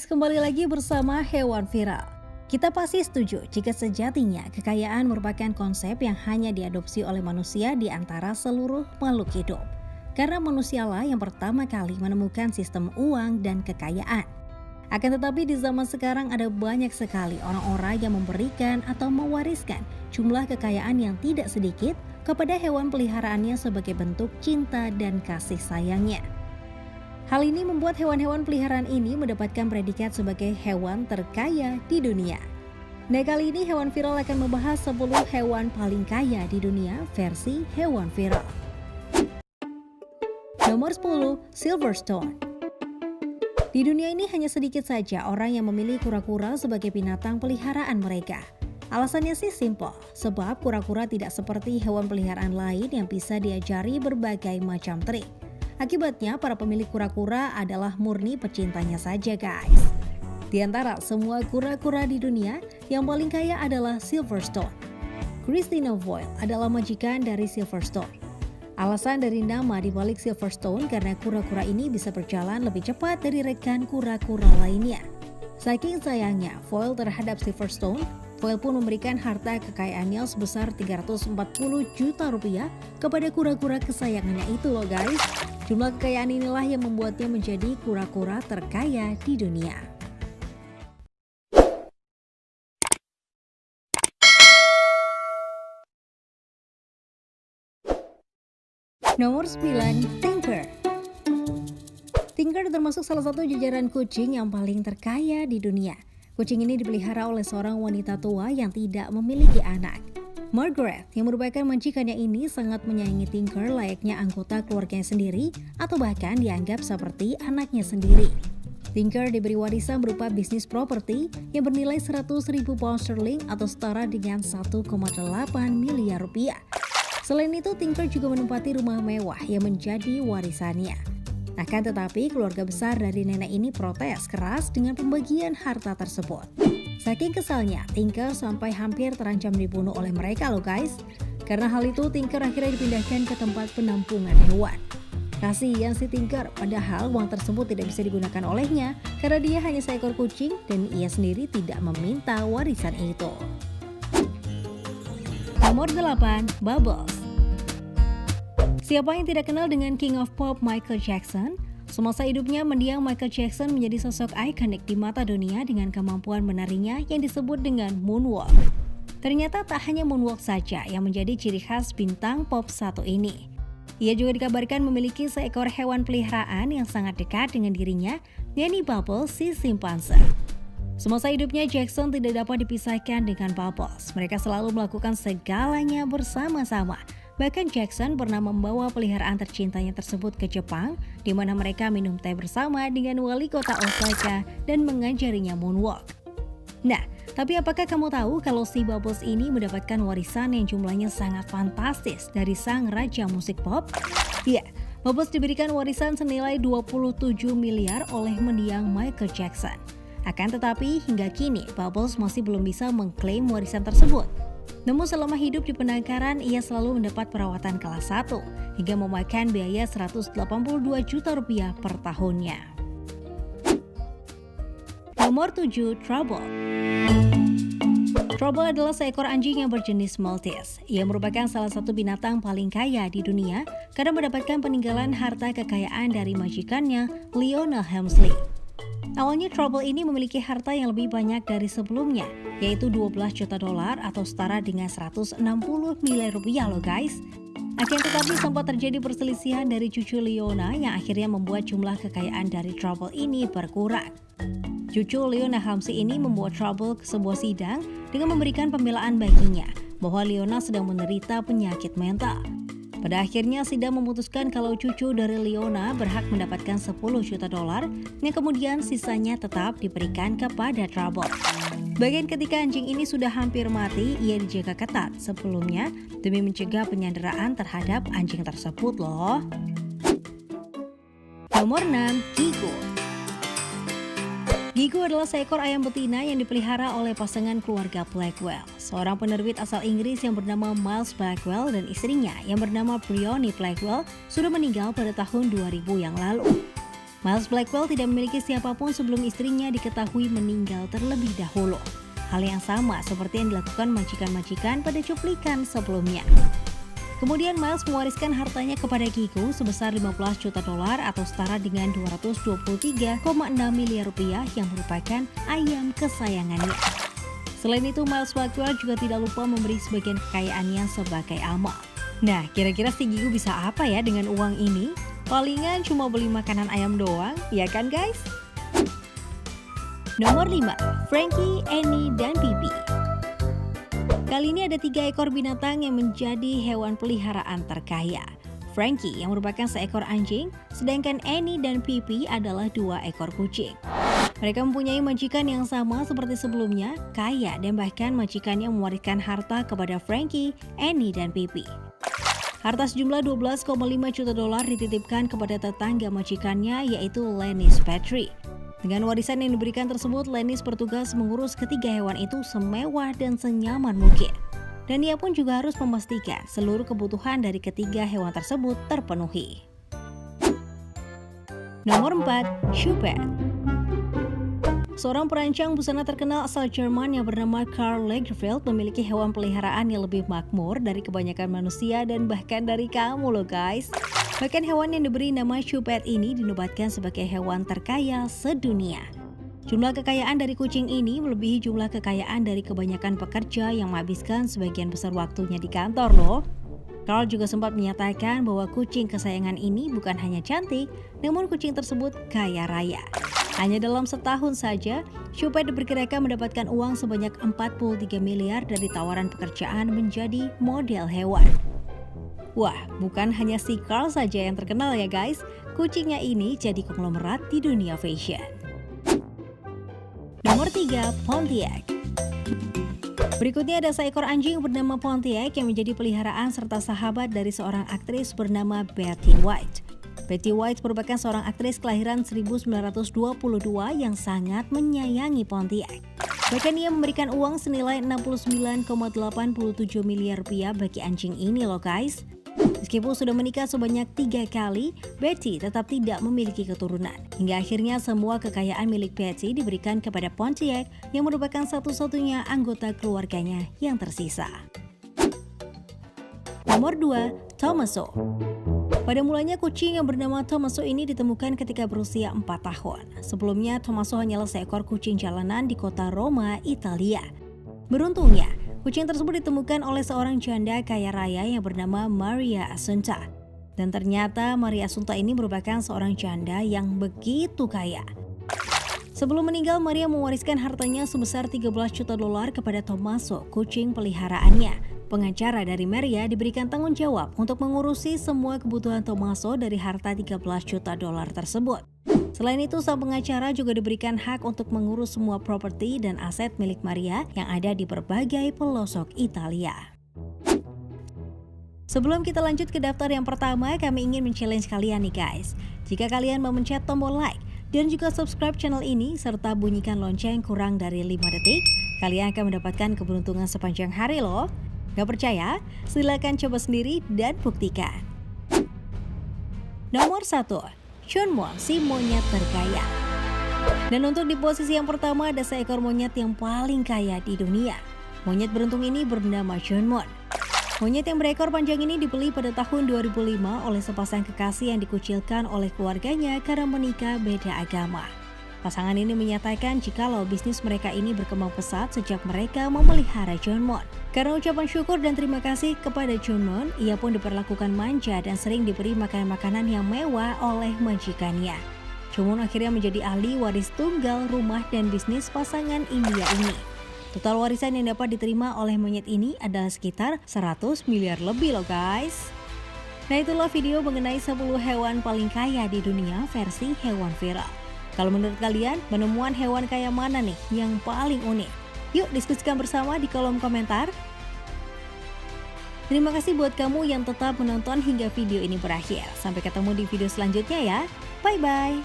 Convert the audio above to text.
guys, kembali lagi bersama Hewan Viral. Kita pasti setuju jika sejatinya kekayaan merupakan konsep yang hanya diadopsi oleh manusia di antara seluruh makhluk hidup. Karena manusialah yang pertama kali menemukan sistem uang dan kekayaan. Akan tetapi di zaman sekarang ada banyak sekali orang-orang yang memberikan atau mewariskan jumlah kekayaan yang tidak sedikit kepada hewan peliharaannya sebagai bentuk cinta dan kasih sayangnya. Hal ini membuat hewan-hewan peliharaan ini mendapatkan predikat sebagai hewan terkaya di dunia. Nah, kali ini Hewan Viral akan membahas 10 hewan paling kaya di dunia versi Hewan Viral. Nomor 10, Silverstone. Di dunia ini hanya sedikit saja orang yang memilih kura-kura sebagai binatang peliharaan mereka. Alasannya sih simpel, sebab kura-kura tidak seperti hewan peliharaan lain yang bisa diajari berbagai macam trik. Akibatnya, para pemilik kura-kura adalah murni pecintanya saja, guys. Di antara semua kura-kura di dunia, yang paling kaya adalah Silverstone. Christina Voile adalah majikan dari Silverstone. Alasan dari nama dibalik Silverstone karena kura-kura ini bisa berjalan lebih cepat dari rekan kura-kura lainnya. Saking sayangnya Voile terhadap Silverstone, Voile pun memberikan harta kekayaannya sebesar 340 juta rupiah kepada kura-kura kesayangannya itu loh, guys. Jumlah kekayaan inilah yang membuatnya menjadi kura-kura terkaya di dunia. Nomor 9, Tinker. Tinker termasuk salah satu jajaran kucing yang paling terkaya di dunia. Kucing ini dipelihara oleh seorang wanita tua yang tidak memiliki anak. Margaret, yang merupakan majikannya ini sangat menyayangi Tinker layaknya anggota keluarganya sendiri atau bahkan dianggap seperti anaknya sendiri. Tinker diberi warisan berupa bisnis properti yang bernilai 100.000 pound sterling atau setara dengan 1,8 miliar rupiah. Selain itu, Tinker juga menempati rumah mewah yang menjadi warisannya. Akan tetapi, keluarga besar dari nenek ini protes keras dengan pembagian harta tersebut. Saking kesalnya, Tinker sampai hampir terancam dibunuh oleh mereka loh, guys. Karena hal itu, Tinker akhirnya dipindahkan ke tempat penampungan hewan. Kasihan si Tinker, padahal uang tersebut tidak bisa digunakan olehnya karena dia hanya seekor kucing dan ia sendiri tidak meminta warisan itu. Nomor 8, Bubbles. Siapa yang tidak kenal dengan King of Pop Michael Jackson? Semasa hidupnya, mendiang Michael Jackson menjadi sosok ikonik di mata dunia dengan kemampuan menarinya yang disebut dengan moonwalk. Ternyata tak hanya moonwalk saja yang menjadi ciri khas bintang pop satu ini. Ia juga dikabarkan memiliki seekor hewan peliharaan yang sangat dekat dengan dirinya, yakni Bubbles si simpanse. Semasa hidupnya, Jackson tidak dapat dipisahkan dengan Bubbles. Mereka selalu melakukan segalanya bersama-sama. Bahkan Jackson pernah membawa peliharaan tercintanya tersebut ke Jepang, di mana mereka minum teh bersama dengan wali kota Osaka dan mengajarinya moonwalk. Nah, tapi apakah kamu tahu kalau si Bubbles ini mendapatkan warisan yang jumlahnya sangat fantastis dari sang raja musik pop? Ya, Bubbles diberikan warisan senilai 27 miliar oleh mendiang Michael Jackson. Akan tetapi hingga kini Bubbles masih belum bisa mengklaim warisan tersebut. Namun selama hidup di penangkaran, ia selalu mendapat perawatan kelas 1 hingga memakan biaya 182 juta rupiah per tahunnya. Nomor 7, Trouble. Trouble adalah seekor anjing yang berjenis Maltese. Ia merupakan salah satu binatang paling kaya di dunia karena mendapatkan peninggalan harta kekayaan dari majikannya, Lionel Helmsley. Awalnya Trouble ini memiliki harta yang lebih banyak dari sebelumnya, yaitu 12 juta dolar atau setara dengan 160 miliar rupiah loh, guys. Akan tetapi sempat terjadi perselisihan dari cucu Leona yang akhirnya membuat jumlah kekayaan dari Trouble ini berkurang. Cucu Leona Helmsley ini membuat Trouble ke sebuah sidang dengan memberikan pembelaan baginya bahwa Leona sedang menderita penyakit mental. Pada akhirnya sidang memutuskan kalau cucu dari Leona berhak mendapatkan 10 juta dolar yang kemudian sisanya tetap diberikan kepada Trouble. Bagian ketika anjing ini sudah hampir mati, ia dijaga ketat sebelumnya demi mencegah penyanderaan terhadap anjing tersebut loh. Nomor 6, Gigo. Gigo adalah seekor ayam betina yang dipelihara oleh pasangan keluarga Blackwell, seorang penerbit asal Inggris yang bernama Miles Blackwell dan istrinya yang bernama Bryony Blackwell sudah meninggal pada tahun 2000 yang lalu. Miles Blackwell tidak memiliki siapapun sebelum istrinya diketahui meninggal terlebih dahulu. Hal yang sama seperti yang dilakukan majikan-majikan pada cuplikan sebelumnya. Kemudian Miles mewariskan hartanya kepada Kiko sebesar $15 juta atau setara dengan 223,6 miliar rupiah yang merupakan ayam kesayangannya. Selain itu, Miles Blackwell juga tidak lupa memberi sebagian kekayaannya sebagai amal. Nah, kira-kira si Kiko bisa apa ya dengan uang ini? Palingan cuma beli makanan ayam doang, ya kan guys? Nomor 5. Frankie, Annie, dan Pipi. Kali ini ada 3 ekor binatang yang menjadi hewan peliharaan terkaya. Frankie yang merupakan seekor anjing, sedangkan Annie dan Pipi adalah 2 ekor kucing. Mereka mempunyai majikan yang sama seperti sebelumnya, kaya dan bahkan majikannya mewariskan harta kepada Frankie, Annie, dan Pipi. Harta sejumlah $12,5 juta dititipkan kepada tetangga majikannya yaitu Lennis Petrie. Dengan warisan yang diberikan tersebut, Lennis bertugas mengurus ketiga hewan itu semewah dan senyaman mungkin. Dan ia pun juga harus memastikan seluruh kebutuhan dari ketiga hewan tersebut terpenuhi. Nomor 4. Schubert. Seorang perancang busana terkenal asal Jerman yang bernama Karl Lagerfeld memiliki hewan peliharaan yang lebih makmur dari kebanyakan manusia dan bahkan dari kamu loh guys. Bahkan hewan yang diberi nama Schubert ini dinobatkan sebagai hewan terkaya sedunia. Jumlah kekayaan dari kucing ini melebihi jumlah kekayaan dari kebanyakan pekerja yang menghabiskan sebagian besar waktunya di kantor loh. Karl juga sempat menyatakan bahwa kucing kesayangan ini bukan hanya cantik, namun kucing tersebut kaya raya. Hanya dalam setahun saja, Schubert diperkirakan mendapatkan uang sebanyak 43 miliar dari tawaran pekerjaan menjadi model hewan. Wah, bukan hanya si Karl saja yang terkenal ya guys, kucingnya ini jadi konglomerat di dunia fashion. Nomor 3. Pontiac. Berikutnya ada seekor anjing bernama Pontiac yang menjadi peliharaan serta sahabat dari seorang aktris bernama Betty White. Betty White merupakan seorang aktris kelahiran 1922 yang sangat menyayangi Pontiac. Bahkan ia memberikan uang senilai 69,87 miliar rupiah bagi anjing ini loh guys. Meskipun sudah menikah sebanyak 3 kali, Betty tetap tidak memiliki keturunan. Hingga akhirnya semua kekayaan milik Betty diberikan kepada Pontiac yang merupakan satu-satunya anggota keluarganya yang tersisa. Nomor 2. Tommaso. Pada mulanya kucing yang bernama Tommaso ini ditemukan ketika berusia 4 tahun. Sebelumnya Tommaso hanyalah seekor kucing jalanan di kota Roma, Italia. Beruntungnya, kucing tersebut ditemukan oleh seorang janda kaya raya yang bernama Maria Assunta. Dan ternyata Maria Assunta ini merupakan seorang janda yang begitu kaya. Sebelum meninggal, Maria mewariskan hartanya sebesar $13 juta kepada Tommaso, kucing peliharaannya. Pengacara dari Maria diberikan tanggung jawab untuk mengurusi semua kebutuhan Tommaso dari harta $13 juta tersebut. Selain itu, sang pengacara juga diberikan hak untuk mengurus semua properti dan aset milik Maria yang ada di berbagai pelosok Italia. Sebelum kita lanjut ke daftar yang pertama, kami ingin men-challenge kalian nih guys. Jika kalian memencet tombol like dan juga subscribe channel ini serta bunyikan lonceng kurang dari 5 detik, kalian akan mendapatkan keberuntungan sepanjang hari loh. Gak percaya? Silakan coba sendiri dan buktikan. Nomor 1. Chunmon, si monyet terkaya. Dan untuk di posisi yang pertama ada seekor monyet yang paling kaya di dunia. Monyet beruntung ini bernama Chunmon. Monyet yang berekor panjang ini dibeli pada tahun 2005 oleh sepasang kekasih yang dikucilkan oleh keluarganya karena menikah beda agama. Pasangan ini menyatakan jikalau bisnis mereka ini berkembang pesat sejak mereka memelihara Chunmon. Karena ucapan syukur dan terima kasih kepada Chunmon, ia pun diperlakukan manja dan sering diberi makanan-makanan yang mewah oleh majikannya. Chunmon akhirnya menjadi ahli waris tunggal rumah dan bisnis pasangan India ini. Total warisan yang dapat diterima oleh monyet ini adalah sekitar 100 miliar lebih loh guys. Nah itulah video mengenai 10 hewan paling kaya di dunia versi hewan viral. Kalau menurut kalian, penemuan hewan kaya mana nih yang paling unik? Yuk diskusikan bersama di kolom komentar. Terima kasih buat kamu yang tetap menonton hingga video ini berakhir. Sampai ketemu di video selanjutnya ya. Bye-bye.